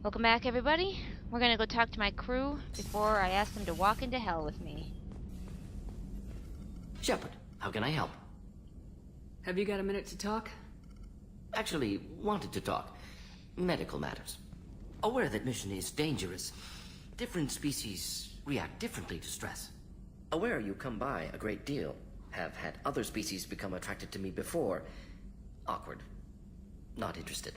Welcome back, everybody. We're gonna go talk to my crew before I ask them to walk into hell with me. Shepard, how can I help? Have you got a minute to talk? Actually, wanted to talk. Medical matters. Aware that mission is dangerous. Different species react differently to stress. Aware you come by a great deal. Have had other species become attracted to me before. Awkward. Not interested.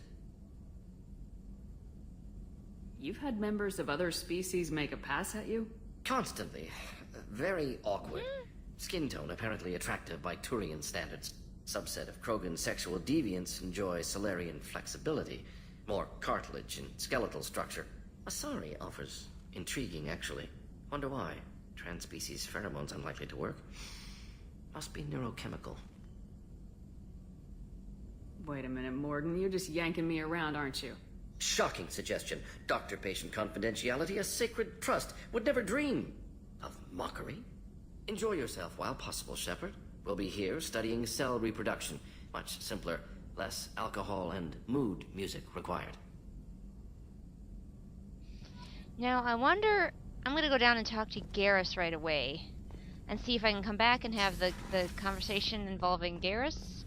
You've had members of other species make a pass at you? Constantly. Very awkward. Skin tone apparently attractive by Turian standards. Subset of Krogan sexual deviants enjoy Solarian flexibility. More cartilage and skeletal structure. Asari offers intriguing, actually. Wonder why. Trans-species pheromones unlikely to work. Must be neurochemical. Wait a minute, Morgan. You're just yanking me around, aren't you? Shocking suggestion. Doctor-patient confidentiality, a sacred trust. Would never dream of mockery. Enjoy yourself while possible, Shepard. We'll be here studying cell reproduction. Much simpler, less alcohol and mood music required. Now, I wonder... I'm gonna go down and talk to Garrus right away. And see if I can come back and have the conversation involving Garrus.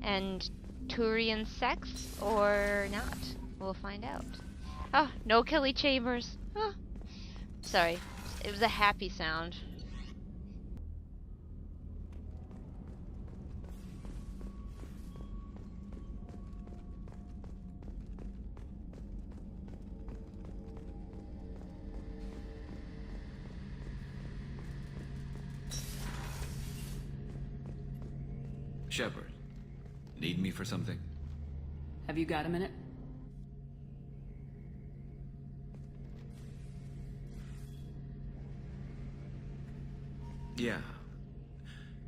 And Turian sex, or not. We'll find out. Oh, no Kelly Chambers. Oh. Sorry. It was a happy sound. Shepard, need me for something? Have you got a minute? Yeah.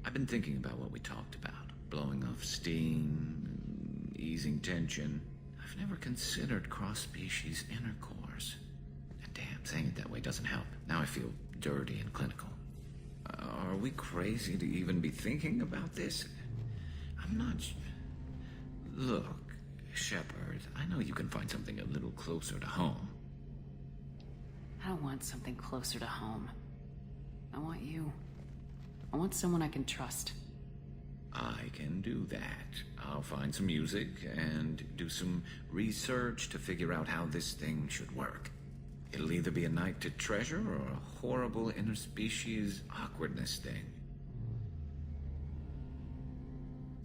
I've been thinking about what we talked about. Blowing off steam, easing tension. I've never considered cross-species intercourse. And damn, saying it that way doesn't help. Now I feel dirty and clinical. Are we crazy to even be thinking about this? I'm not... Look, Shepard, I know you can find something a little closer to home. I don't want something closer to home. I want you. I want someone I can trust. I can do that. I'll find some music and do some research to figure out how this thing should work. It'll either be a night to treasure or a horrible interspecies awkwardness thing.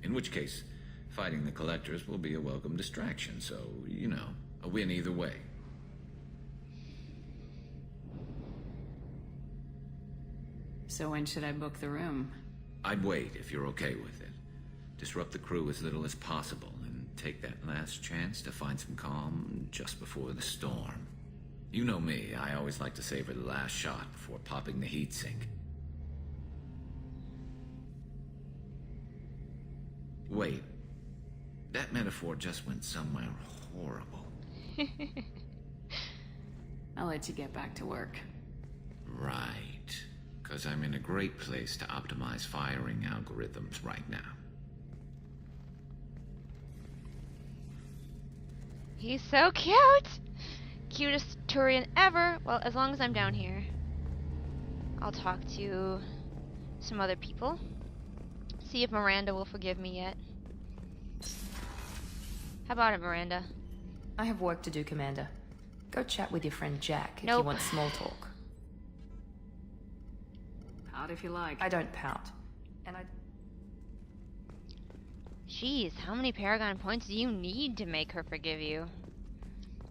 In which case, fighting the Collectors will be a welcome distraction, so, you know, a win either way. So when should I book the room? I'd wait if you're okay with it. Disrupt the crew as little as possible, and take that last chance to find some calm just before the storm. You know me, I always like to savor the last shot before popping the heat sink. Wait, that metaphor just went somewhere horrible. I'll let you get back to work. Right, because I'm in a great place to optimize firing algorithms right now. He's so cute! Cutest Turian ever! Well, as long as I'm down here. I'll talk to some other people. See if Miranda will forgive me yet. How about it, Miranda? I have work to do, Commander. Go chat with your friend Jack if you Nope. want small talk. Pout if you like. I don't pout. And I... Jeez, how many Paragon points do you need to make her forgive you?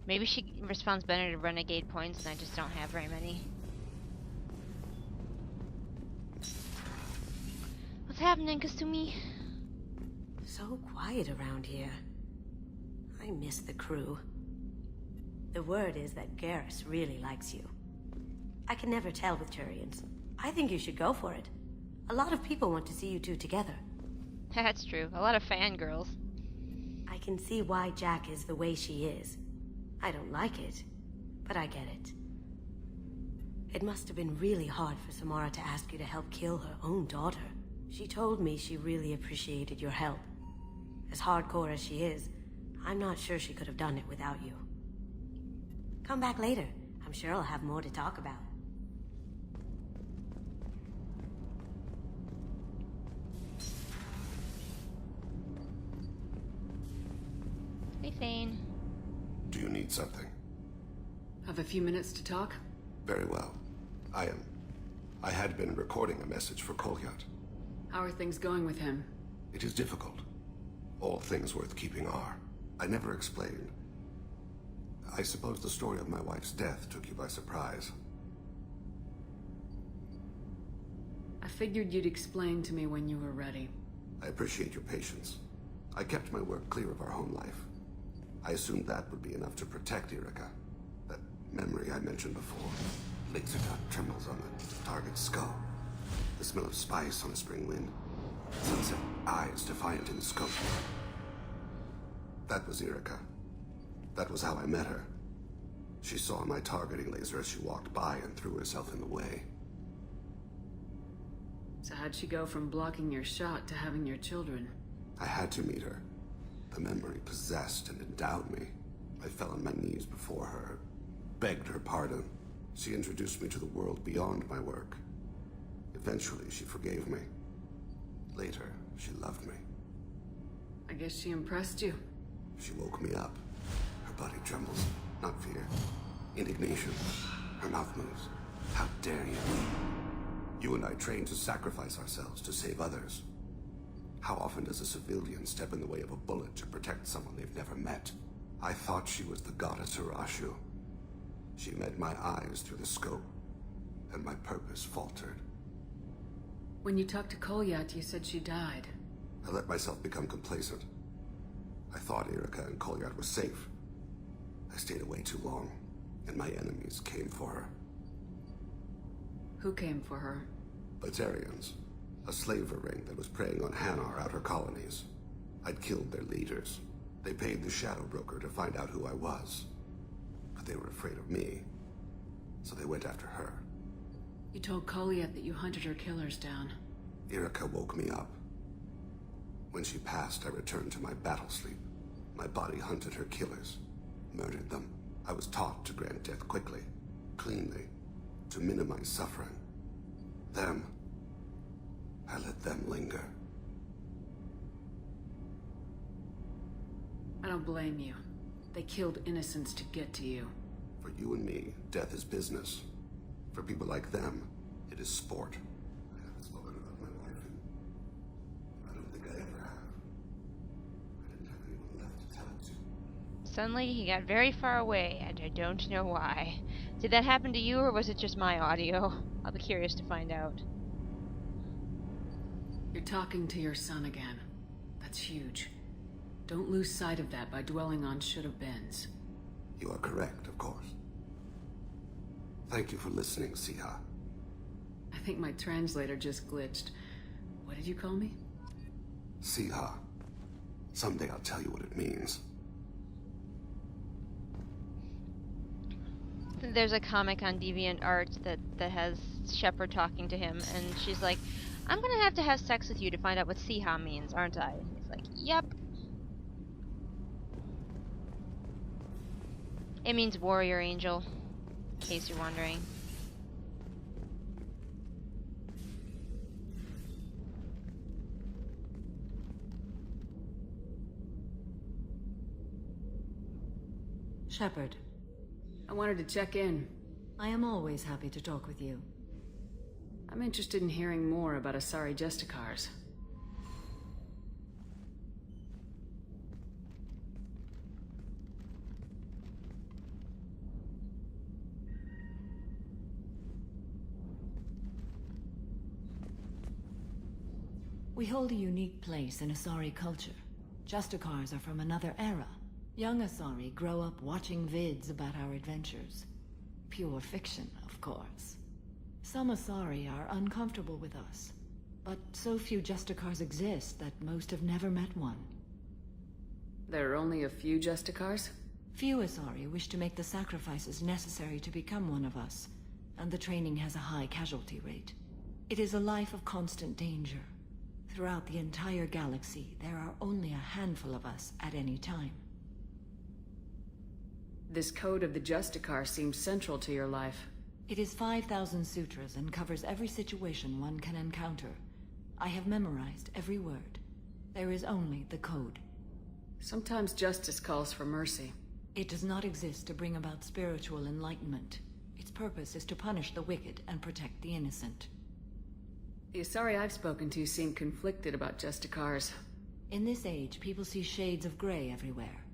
Maybe she responds better to Renegade points and I just don't have very many. What's happening, Kasumi? So quiet around here. I miss the crew. The word is that Garrus really likes you. I can never tell with Turians. I think you should go for it. A lot of people want to see you two together. That's true. A lot of fangirls. I can see why Jack is the way she is. I don't like it, but I get it. It must have been really hard for Samara to ask you to help kill her own daughter. She told me she really appreciated your help. As hardcore as she is, I'm not sure she could have done it without you. Come back later. I'm sure I'll have more to talk about. Hey, Thane. Do you need something? Have a few minutes to talk? Very well. I had been recording a message for Kolyat. How are things going with him? It is difficult. All things worth keeping are. I never explained. I suppose the story of my wife's death took you by surprise. I figured you'd explain to me when you were ready. I appreciate your patience. I kept my work clear of our home life. I assumed that would be enough to protect Erica. That memory I mentioned before. Laser dot trembles on the target's skull. The smell of spice on a spring wind. Sunset eyes defiant in the scope. That was Erica. That was how I met her. She saw my targeting laser as she walked by and threw herself in the way. So how'd she go from blocking your shot to having your children? I had to meet her. The memory possessed and endowed me. I fell on my knees before her, begged her pardon. She introduced me to the world beyond my work. Eventually, she forgave me. Later, she loved me. I guess she impressed you. She woke me up. Her body trembles. Not fear. Indignation. Her mouth moves. How dare you? You and I trained to sacrifice ourselves to save others. How often does a civilian step in the way of a bullet to protect someone they've never met? I thought she was the goddess Urashu. She met my eyes through the scope, and my purpose faltered. When you talked to Kolyat, you said she died. I let myself become complacent. I thought Erica and Kolyat were safe. I stayed away too long, and my enemies came for her. Who came for her? Batarians. A slaver ring that was preying on Hanar outer colonies. I'd killed their leaders. They paid the Shadow Broker to find out who I was. But they were afraid of me, so they went after her. You told Kolyat that you hunted her killers down. Erica woke me up. When she passed, I returned to my battle sleep. My body hunted her killers, murdered them. I was taught to grant death quickly, cleanly, to minimize suffering. Them, I let them linger. I don't blame you. They killed innocents to get to you. For you and me, death is business. For people like them, it is sport. I haven't spoken about my wife. I don't think I ever have. I didn't have anyone left to tell it to. Suddenly, he got very far away, and I don't know why. Did that happen to you, or was it just my audio? I'll be curious to find out. You're talking to your son again. That's huge. Don't lose sight of that by dwelling on should-have-beens. You are correct, of course. Thank you for listening, Siha. I think my translator just glitched. What did you call me? Siha. Someday I'll tell you what it means. There's a comic on DeviantArt that has Shepard talking to him, and she's like, I'm gonna have to have sex with you to find out what Siha means, aren't I? And he's like, yep. It means warrior angel, in case you're wondering. Shepard, I wanted to check in. I am always happy to talk with you. I'm interested in hearing more about Asari Justicars. We hold a unique place in Asari culture. Justicars are from another era. Young Asari grow up watching vids about our adventures. Pure fiction, of course. Some Asari are uncomfortable with us, but so few Justicars exist that most have never met one. There are only a few Justicars? Few Asari wish to make the sacrifices necessary to become one of us, and the training has a high casualty rate. It is a life of constant danger. Throughout the entire galaxy, there are only a handful of us at any time. This code of the Justicar seems central to your life. It is 5,000 sutras and covers every situation one can encounter. I have memorized every word. There is only the code. Sometimes justice calls for mercy. It does not exist to bring about spiritual enlightenment. Its purpose is to punish the wicked and protect the innocent. The Asari I've spoken to seem conflicted about Justicars. In this age, people see shades of gray everywhere.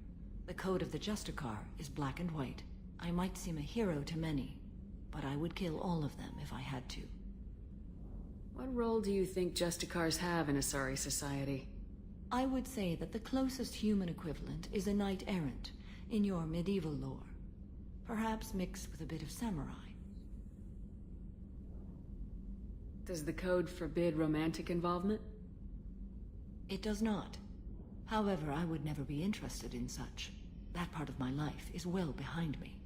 The code of the Justicar is black and white. I might seem a hero to many, but I would kill all of them if I had to. What role do you think Justicars have in Asari society? I would say that the closest human equivalent is a knight-errant, in your medieval lore. Perhaps mixed with a bit of samurai. Does the code forbid romantic involvement? It does not. However, I would never be interested in such. That part of my life is well behind me.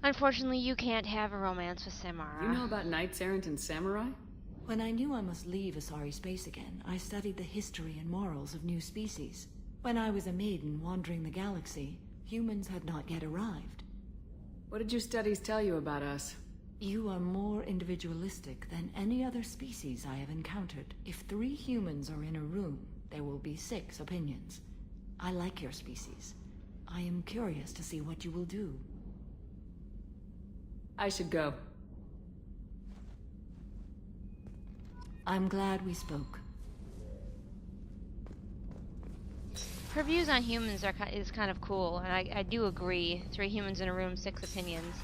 Unfortunately, you can't have a romance with Samara. You know about knights errant and samurai? When I knew I must leave Asari space again, I studied the history and morals of new species. When I was a maiden wandering the galaxy, humans had not yet arrived. What did your studies tell you about us? You are more individualistic than any other species I have encountered. If 3 humans are in a room, there will be 6 opinions. I like your species. I am curious to see what you will do. I should go. I'm glad we spoke. Her views on humans is kind of cool, and I do agree. 3 humans in a room, 6 opinions.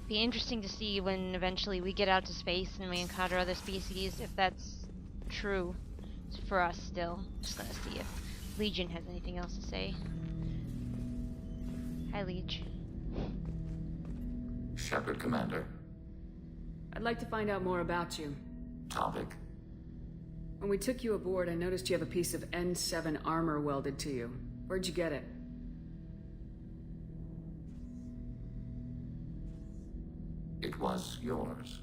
Be interesting to see when eventually we get out to space and we encounter other species, if that's true for us still. Just gonna see if Legion has anything else to say. Hi, Legion. Shepard, Commander. I'd like to find out more about you. Topic. When we took you aboard, I noticed you have a piece of N7 armor welded to you. Where'd you get it? It was yours.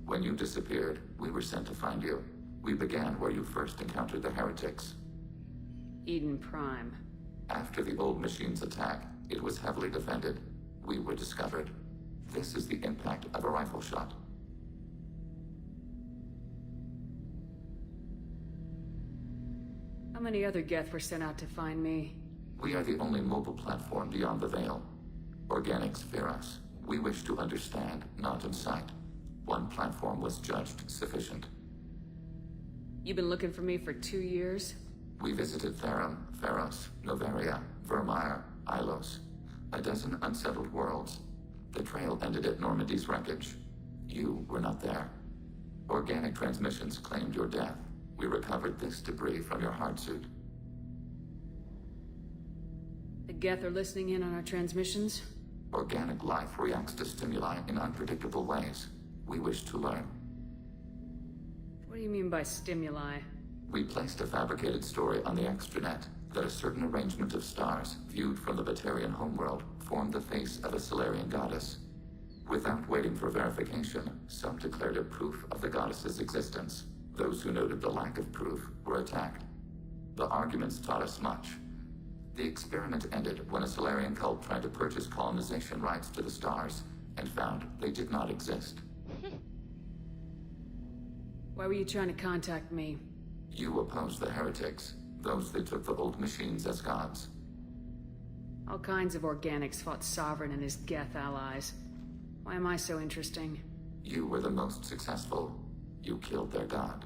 When you disappeared, we were sent to find you. We began where you first encountered the heretics. Eden Prime. After the old machine's attack, it was heavily defended. We were discovered. This is the impact of a rifle shot. How many other Geth were sent out to find me? We are the only mobile platform beyond the Veil. Organics fear us. We wish to understand, not incite. One platform was judged sufficient. You've been looking for me for 2 years? We visited Therum, Theros, Noveria, Vermeer, Ilos. A dozen unsettled worlds. The trail ended at Normandy's wreckage. You were not there. Organic transmissions claimed your death. We recovered this debris from your hard suit. The Geth are listening in on our transmissions? Organic life reacts to stimuli in unpredictable ways. We wish to learn. What do you mean by stimuli? We placed a fabricated story on the extranet that a certain arrangement of stars, viewed from the Batarian homeworld, formed the face of a Solarian goddess. Without waiting for verification, some declared it proof of the goddess's existence. Those who noted the lack of proof were attacked. The arguments taught us much. The experiment ended when a Solarian cult tried to purchase colonization rights to the stars and found they did not exist. Why were you trying to contact me? You opposed the heretics, those that took the old machines as gods. All kinds of organics fought Sovereign and his Geth allies. Why am I so interesting? You were the most successful. You killed their god.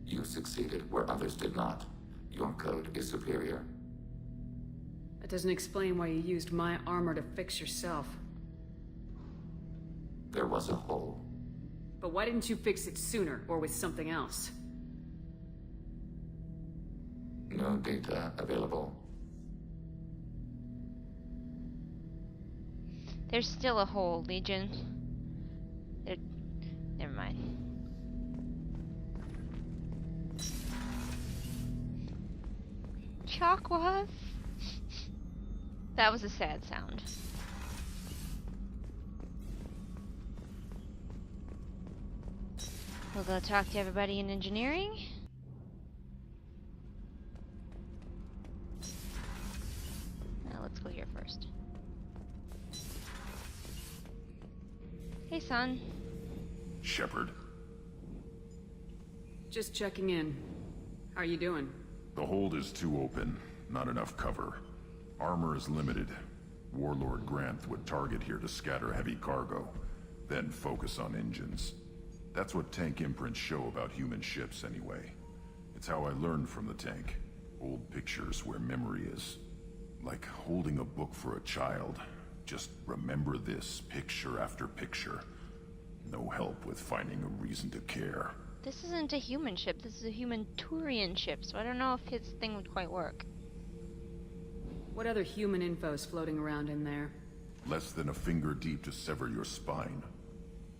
You succeeded where others did not. Your code is superior. That doesn't explain why you used my armor to fix yourself. There was a hole. But why didn't you fix it sooner, or with something else? No data available. There's still a hole, Legion. Never mind. Chakwas? That was a sad sound. We'll go talk to everybody in engineering. Now let's go here first. Hey, son. Shepard. Just checking in. How are you doing? The hold is too open. Not enough cover. Armor is limited. Warlord Granth would target here to scatter heavy cargo, then focus on engines. That's what tank imprints show about human ships anyway. It's how I learned from the tank. Old pictures where memory is. Like holding a book for a child. Just remember this, picture after picture. No help with finding a reason to care. This isn't a human ship, this is a human Turian ship, so I don't know if his thing would quite work. What other human info is floating around in there? Less than a finger deep to sever your spine.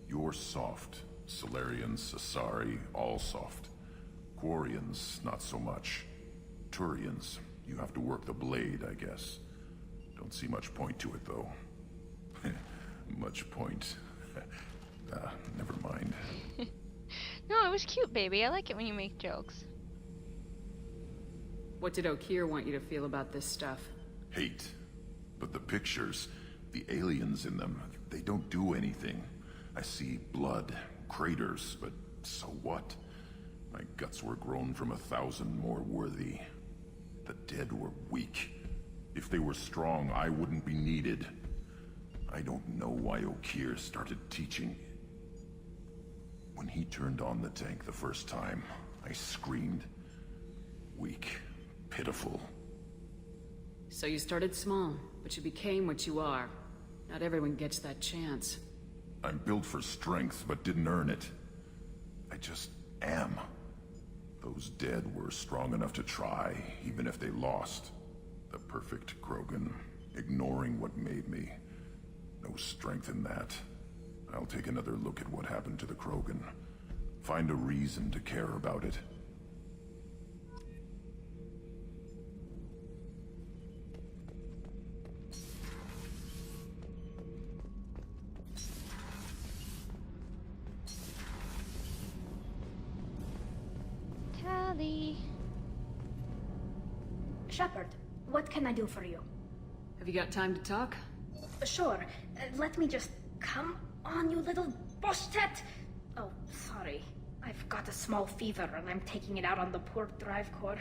You're soft. Solarians, Asari, all soft. Quarians, not so much. Turians, you have to work the blade, I guess. Don't see much point to it, though. Much point. Never mind. No, it was cute, baby. I like it when you make jokes. What did Okeer want you to feel about this stuff? Hate. But the pictures, the aliens in them, they don't do anything. I see blood, craters, but so what? My guts were grown from 1,000 more worthy. The dead were weak. If they were strong, I wouldn't be needed. I don't know why Okeer started teaching. When he turned on the tank the first time, I screamed. Weak, pitiful. So you started small, but you became what you are. Not everyone gets that chance. I'm built for strength, but didn't earn it. I just am. Those dead were strong enough to try, even if they lost. The perfect Krogan, ignoring what made me. No strength in that. I'll take another look at what happened to the Krogan. Find a reason to care about it. Tally. Shepard, what can I do for you? Have you got time to talk? Sure. Let me just... Come on, you little boshtet! Oh, sorry. I've got a small fever and I'm taking it out on the poor drive core.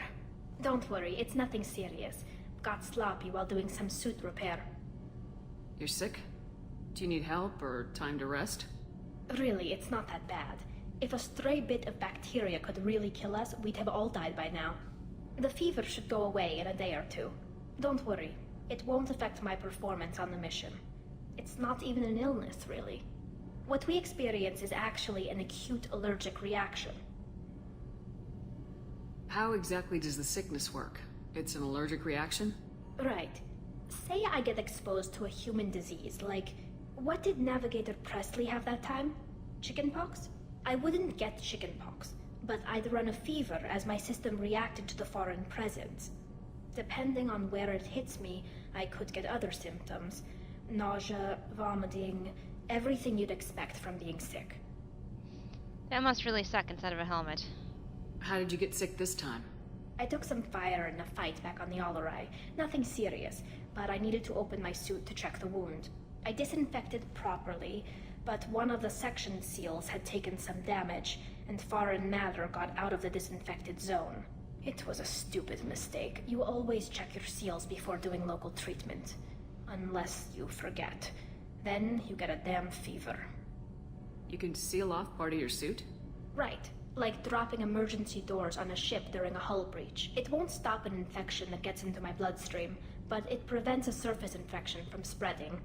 Don't worry, it's nothing serious. Got sloppy while doing some suit repair. You're sick? Do you need help or time to rest? Really, it's not that bad. If a stray bit of bacteria could really kill us, we'd have all died by now. The fever should go away in a day or two. Don't worry, it won't affect my performance on the mission. It's not even an illness, really. What we experience is actually an acute allergic reaction. How exactly does the sickness work? It's an allergic reaction? Right. Say I get exposed to a human disease, like... What did Navigator Presley have that time? Chickenpox? I wouldn't get chickenpox, but I'd run a fever as my system reacted to the foreign presence. Depending on where it hits me, I could get other symptoms. Nausea, vomiting, everything you'd expect from being sick. That must really suck inside of a helmet. How did you get sick this time? I took some fire in a fight back on the Allerai. Nothing serious, but I needed to open my suit to check the wound. I disinfected properly, but one of the section seals had taken some damage, and foreign matter got out of the disinfected zone. It was a stupid mistake. You always check your seals before doing local treatment. Unless you forget. Then you get a damn fever. You can seal off part of your suit? Right. Like dropping emergency doors on a ship during a hull breach. It won't stop an infection that gets into my bloodstream, but it prevents a surface infection from spreading.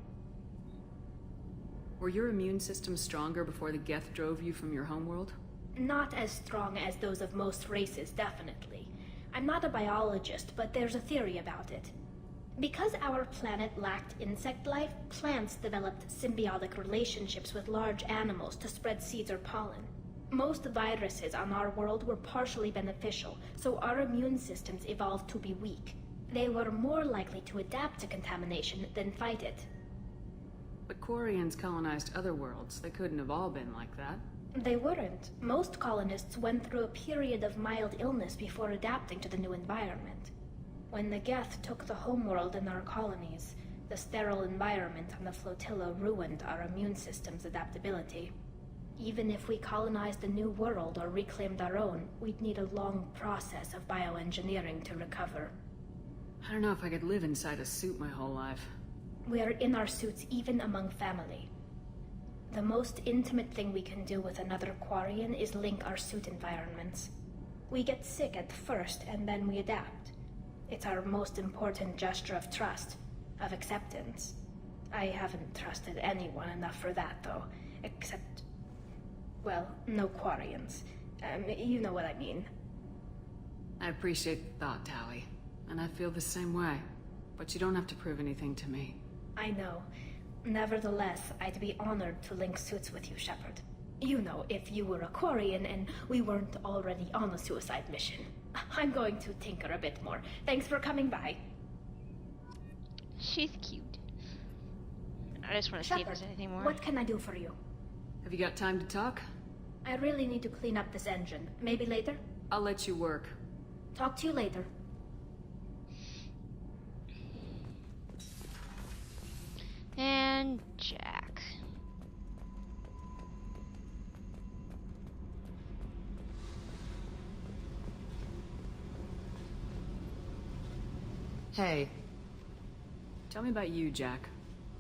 Were your immune system stronger before the Geth drove you from your homeworld? Not as strong as those of most races, definitely. I'm not a biologist, but there's a theory about it. Because our planet lacked insect life, plants developed symbiotic relationships with large animals to spread seeds or pollen. Most viruses on our world were partially beneficial, so our immune systems evolved to be weak. They were more likely to adapt to contamination than fight it. But Quarians colonized other worlds. They couldn't have all been like that. They weren't. Most colonists went through a period of mild illness before adapting to the new environment. When the Geth took the homeworld in our colonies, The sterile environment on the flotilla ruined our immune system's adaptability. Even if we colonized a new world or reclaimed our own, we'd need a long process of bioengineering to recover. I don't know if I could live inside a suit my whole life. We are in our suits even among family. The most intimate thing we can do with another Quarian is link our suit environments. We get sick at first, and then we adapt. It's our most important gesture of trust, of acceptance. I haven't trusted anyone enough for that, though. Except... well, no Quarians. You know what I mean. I appreciate the thought, Tally. And I feel the same way. But you don't have to prove anything to me. I know. Nevertheless, I'd be honored to link suits with you, Shepard. You know, if you were a Quarian and we weren't already on a suicide mission. I'm going to tinker a bit more. Thanks for coming by. She's cute. I just want to see if there's anything more. What can I do for you? Have you got time to talk? I really need to clean up this engine. Maybe later? I'll let you work. Talk to you later. And Jack. Hey. Tell me about you, Jack.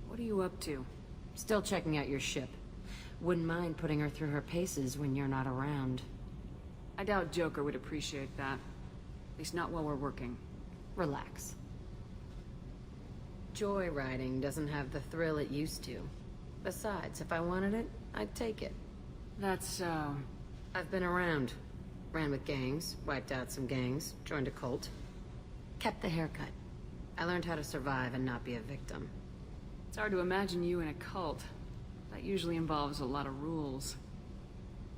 What are you up to? Still checking out your ship. Wouldn't mind putting her through her paces when you're not around. I doubt Joker would appreciate that. At least not while we're working. Relax. Joyriding doesn't have the thrill it used to. Besides, if I wanted it, I'd take it. That's so... I've been around. Ran with gangs, wiped out some gangs, joined a cult. Kept the haircut. I learned how to survive and not be a victim. It's hard to imagine you in a cult. That usually involves a lot of rules.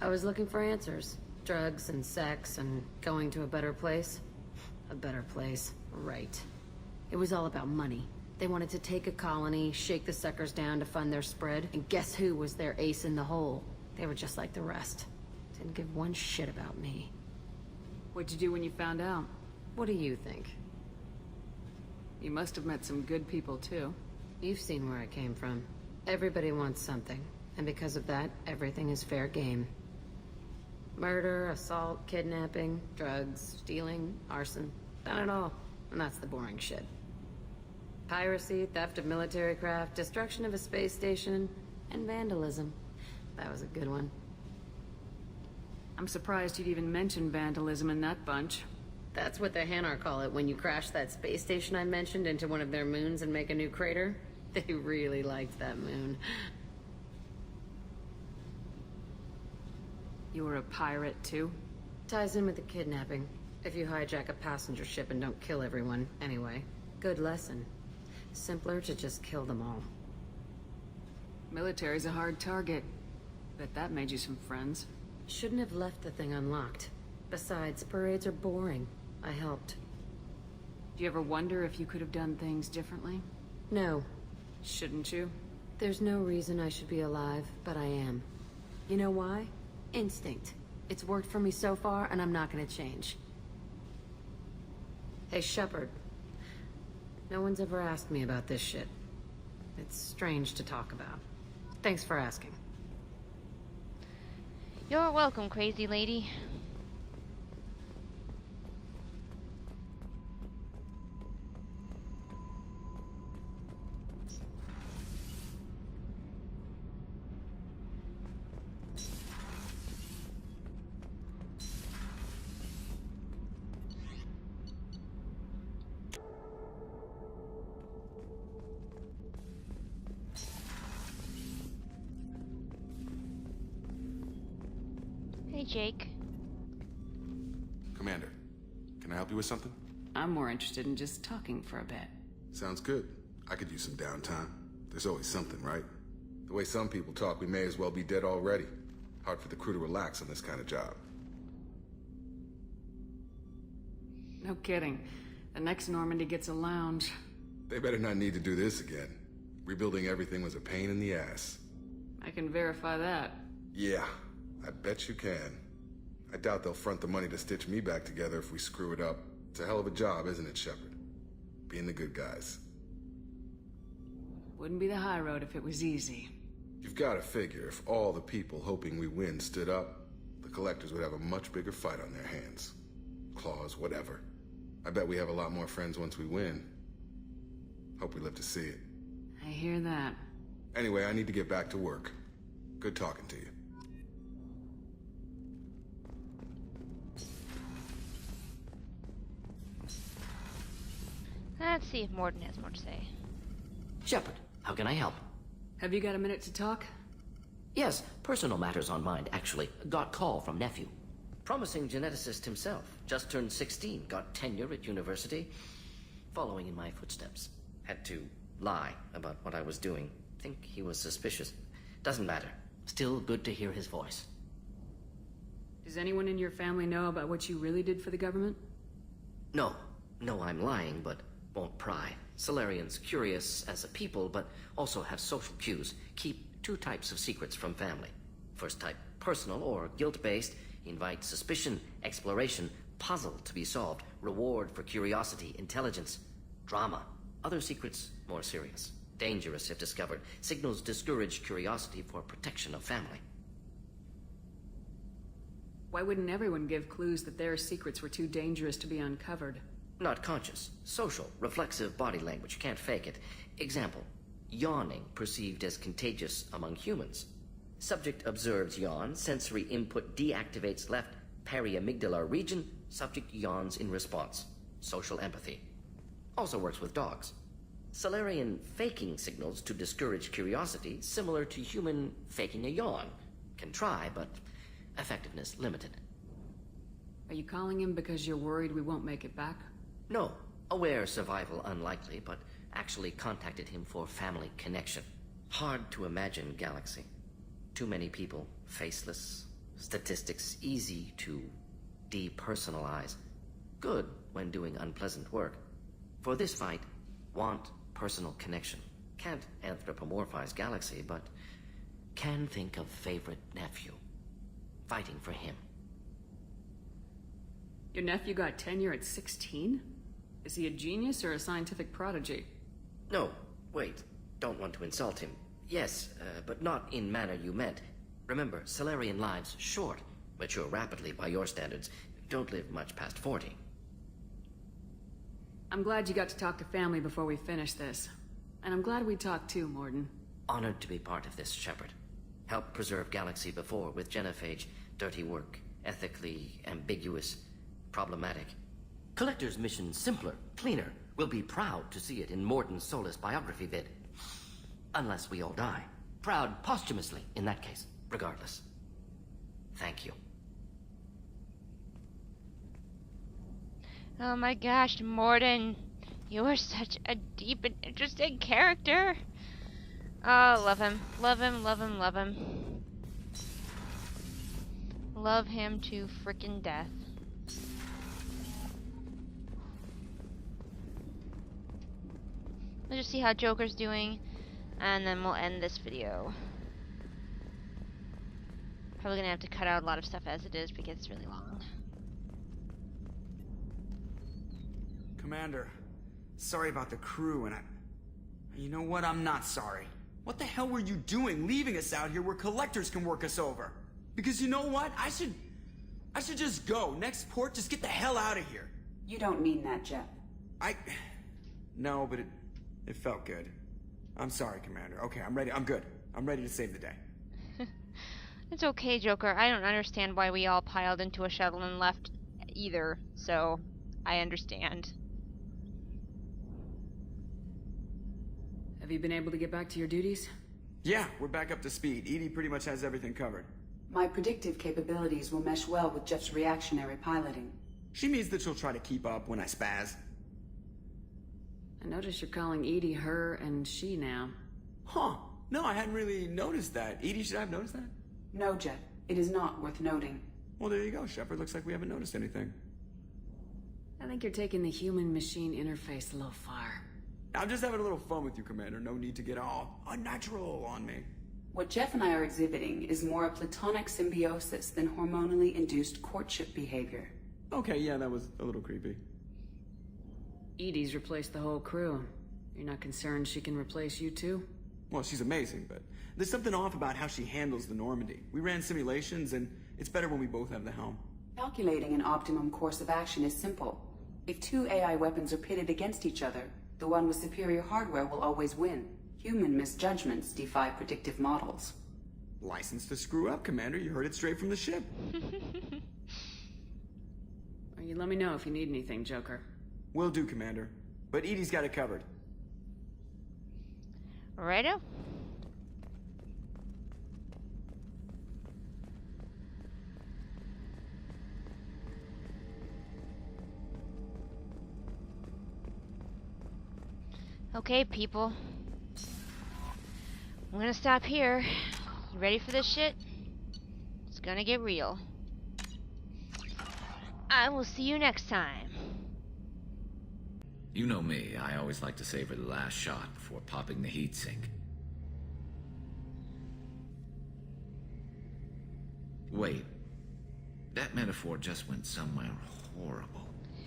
I was looking for answers. Drugs and sex and going to a better place. A better place, right. It was all about money. They wanted to take a colony, shake the suckers down to fund their spread, and guess who was their ace in the hole? They were just like the rest. Didn't give one shit about me. What'd you do when you found out? What do you think? You must have met some good people, too. You've seen where I came from. Everybody wants something, and because of that, everything is fair game. Murder, assault, kidnapping, drugs, stealing, arson. Done it all. And that's the boring shit. Piracy, theft of military craft, destruction of a space station, and vandalism. That was a good one. I'm surprised you'd even mention vandalism in that bunch. That's what the Hanar call it when you crash that space station I mentioned into one of their moons and make a new crater. They really liked that moon. You were a pirate, too? Ties in with the kidnapping. If you hijack a passenger ship and don't kill everyone, anyway. Good lesson. Simpler to just kill them all. Military's a hard target. Bet that made you some friends. Shouldn't have left the thing unlocked. Besides, parades are boring. I helped. Do you ever wonder if you could have done things differently? No. Shouldn't you? There's no reason I should be alive, but I am. You know why? Instinct. It's worked for me so far, and I'm not gonna change. Hey, Shepard. No one's ever asked me about this shit. It's strange to talk about. Thanks for asking. You're welcome, crazy lady. Hey, Jake. Commander, can I help you with something? I'm more interested in just talking for a bit. Sounds good. I could use some downtime. There's always something, right? The way some people talk, we may as well be dead already. Hard for the crew to relax on this kind of job. No kidding. The next Normandy gets a lounge. They better not need to do this again. Rebuilding everything was a pain in the ass. I can verify that. Yeah, I bet you can. I doubt they'll front the money to stitch me back together if we screw it up. It's a hell of a job, isn't it, Shepard? Being the good guys. Wouldn't be the high road if it was easy. You've got to figure if all the people hoping we win stood up, the Collectors would have a much bigger fight on their hands. Claws, whatever. I bet we have a lot more friends once we win. Hope we live to see it. I hear that. Anyway, I need to get back to work. Good talking to you. Let's see if Morden has more to say. Shepard, how can I help? Have you got a minute to talk? Yes, personal matters on mind, actually. Got call from nephew. Promising geneticist himself. Just turned 16, got tenure at university. Following in my footsteps. Had to lie about what I was doing. Think he was suspicious. Doesn't matter. Still good to hear his voice. Does anyone in your family know about what you really did for the government? No. No, I'm lying, but won't pry. Solarians curious as a people, but also have social cues. Keep two types of secrets from family. First type, personal or guilt-based. Invite suspicion, exploration, puzzle to be solved. Reward for curiosity, intelligence. Drama. Other secrets, more serious. Dangerous if discovered. Signals discourage curiosity for protection of family. Why wouldn't everyone give clues that their secrets were too dangerous to be uncovered? Not conscious. Social, reflexive body language. Can't fake it. Example. Yawning perceived as contagious among humans. Subject observes yawn. Sensory input deactivates left periamygdalar region. Subject yawns in response. Social empathy. Also works with dogs. Solarian faking signals to discourage curiosity, similar to human faking a yawn. Can try, but effectiveness limited. Are you calling him because you're worried we won't make it back? No. Aware survival unlikely, but actually contacted him for family connection. Hard to imagine galaxy. Too many people, faceless. Statistics easy to depersonalize. Good when doing unpleasant work. For this fight, want personal connection. Can't anthropomorphize galaxy, but can think of favorite nephew. Fighting for him. Your nephew got tenure at 16? Is he a genius or a scientific prodigy? No, wait. Don't want to insult him. Yes, but not in manner you meant. Remember, Solarian lives short. Mature rapidly by your standards. Don't live much past 40. I'm glad you got to talk to family before we finish this. And I'm glad we talked too, Morden. Honored to be part of this, Shepard. Helped preserve Galaxy before with genophage. Dirty work. Ethically ambiguous. Problematic. Collector's mission simpler, cleaner. We'll be proud to see it in Morden's Solus biography vid. Unless we all die. Proud posthumously, in that case. Regardless. Thank you. Oh my gosh, Morden. You are such a deep and interesting character. Oh, love him. Love him, love him, love him. Love him to frickin' death. Let's just see how Joker's doing, and then we'll end this video. Probably gonna have to cut out a lot of stuff as it is because it's really long. Commander, sorry about the crew, and you know what? I'm not sorry. What the hell were you doing leaving us out here where collectors can work us over? Because you know what? I should just go. Next port, just get the hell out of here. You don't mean that, Jeff. No, but it felt good. I'm sorry, Commander. Okay, I'm ready. I'm good. I'm ready to save the day. It's okay, Joker. I don't understand why we all piled into a shuttle and left either, so I understand. Have you been able to get back to your duties? Yeah, we're back up to speed. Edie pretty much has everything covered. My predictive capabilities will mesh well with Jeff's reactionary piloting. She means that she'll try to keep up when I spaz. I notice you're calling Edie her and she now. Huh. No, I hadn't really noticed that. Edie, should I have noticed that? No, Jeff. It is not worth noting. Well, there you go, Shepard. Looks like we haven't noticed anything. I think you're taking the human-machine interface a little far. I'm just having a little fun with you, Commander. No need to get all unnatural on me. What Jeff and I are exhibiting is more a platonic symbiosis than hormonally induced courtship behavior. Okay, yeah, that was a little creepy. Edie's replaced the whole crew. You're not concerned she can replace you too? Well, she's amazing, but there's something off about how she handles the Normandy. We ran simulations, and it's better when we both have the helm. Calculating an optimum course of action is simple. If two AI weapons are pitted against each other, the one with superior hardware will always win. Human misjudgments defy predictive models. License to screw up, Commander. You heard it straight from the ship. Well, you let me know if you need anything, Joker. Will do, Commander. But Edie's got it covered. Righto. Okay, people. I'm gonna stop here. You ready for this shit? It's gonna get real. I will see you next time. You know me, I always like to savor the last shot before popping the heatsink. Wait, that metaphor just went somewhere horrible.